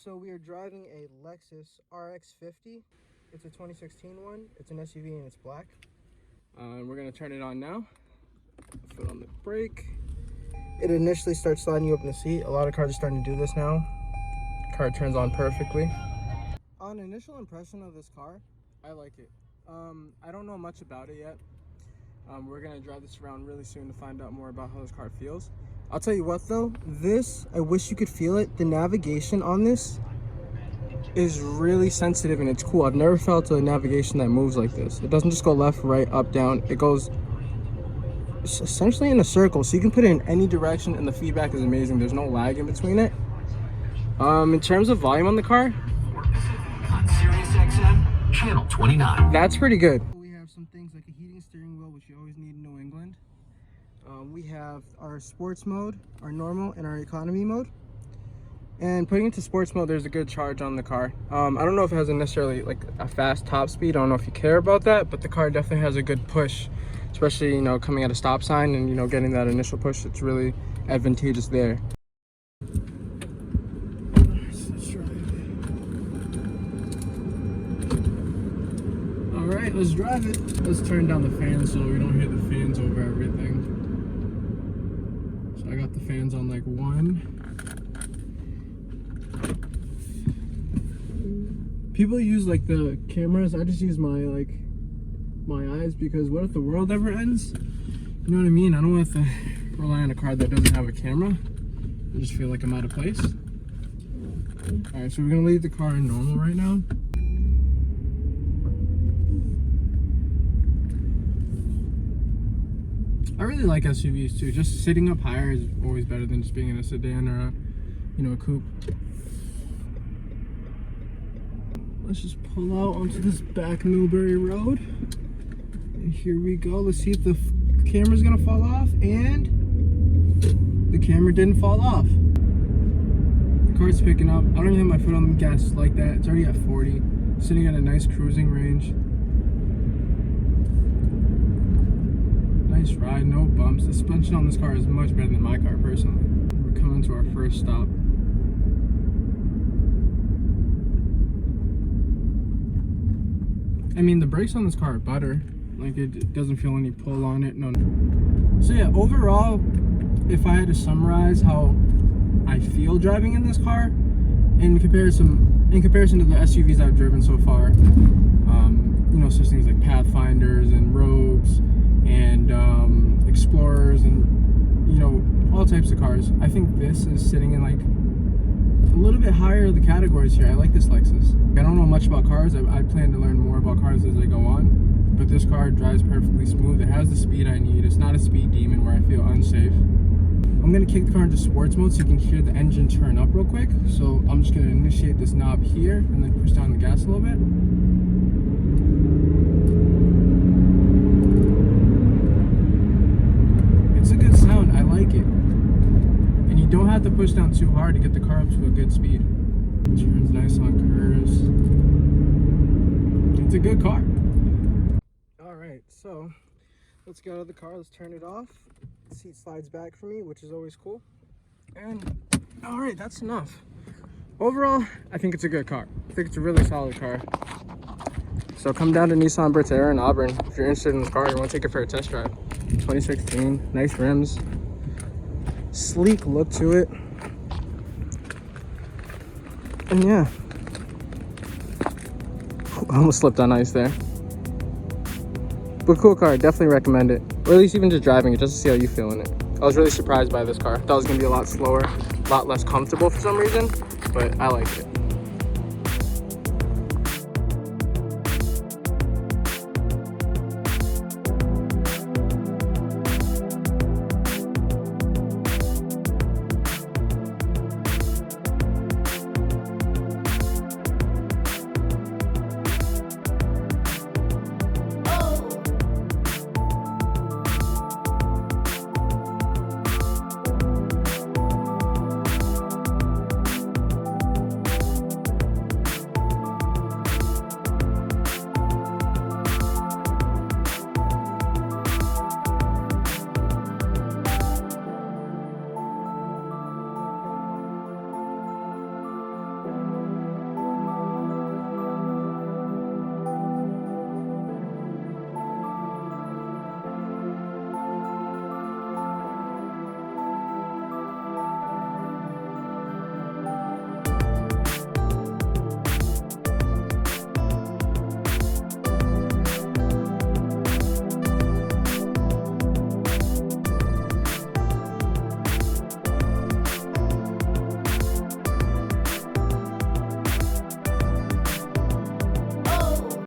So we are driving a LEXUS RX50. It's a 2016 one. It's an SUV and it's black. We're gonna turn it on now. Foot on the brake. It initially starts sliding you up in the seat. A lot of cars are starting to do this now. Car turns on perfectly. On initial impression of this car, I like it. I don't know much about it yet. We're gonna drive this around really soon to find out more about how this car feels. I'll tell you what though, I wish you could feel it. The navigation on this is really sensitive and it's cool. I've never felt a navigation that moves like this. It doesn't just go left, right, up, down. It goes essentially in a circle, so you can put it in any direction and the feedback is amazing. There's no lag in between it. In terms of volume on the car, on Sirius XM, channel 29. That's pretty good. We have some things like a heating steering wheel, which you always need in New England. We have our sports mode, our normal, and our economy mode. And putting into sports mode, there's a good charge on the car. I don't know if it has necessarily like a fast top speed. I don't know if you care about that, but the car definitely has a good push, especially, you know, coming at a stop sign and, you know, getting that initial push. It's really advantageous there. All right, let's drive it. Let's turn down the fans so we don't hear the fans over everything. So I got the fans on like 1. People use like the cameras. I just use my eyes, because what if the world ever ends? You know what I mean? I don't want to rely on a car that doesn't have a camera. I just feel like I'm out of place. All right, so we're gonna leave the car in normal right now. I really like SUVs too. Just sitting up higher is always better than just being in a sedan or a coupe. Let's just pull out onto this back Millbury Road. And here we go. Let's see if the camera's gonna fall off. And the camera didn't fall off. The car's picking up. I don't even have my foot on the gas like that. It's already at 40. Sitting at a nice cruising range. Nice ride, no bumps. The suspension on this car is much better than my car personally. We're coming to our first stop. I mean, the brakes on this car are butter. Like, it doesn't feel any pull on it. No. So yeah, overall, if I had to summarize how I feel driving in this car, in comparison to the SUVs I've driven so far, you know, such things like Pathfinders and Rogues and Explorers and, you know, all types of cars, I think this is sitting in like a little bit higher of the categories here. I like this Lexus. I don't know much about cars. I plan to learn more about cars as I go on, but this car drives perfectly smooth. It has the speed I need. It's not a speed demon where I feel unsafe. I'm gonna kick the car into sports mode so you can hear the engine turn up real quick. So I'm just gonna initiate this knob here and then push down the gas a little bit. It's a good sound. I like it. And you don't have to push down too hard to get the car up to a good speed. It turns nice on curves. It's a good car. All right, so let's get out of the car. Let's turn it off. The seat slides back for me, which is always cool. And all right, that's enough. Overall, I think it's a good car. I think it's a really solid car. So come down to Nissan Bertera in Auburn if you're interested in this car. You want to take it for a test drive. 2016, nice rims, sleek look to it, and yeah, I almost slipped on ice there. But cool car, definitely recommend it, or at least even just driving it just to see how you feel in it. I was really surprised by this car. Thought it was gonna be a lot slower, a lot less comfortable for some reason, but I liked it.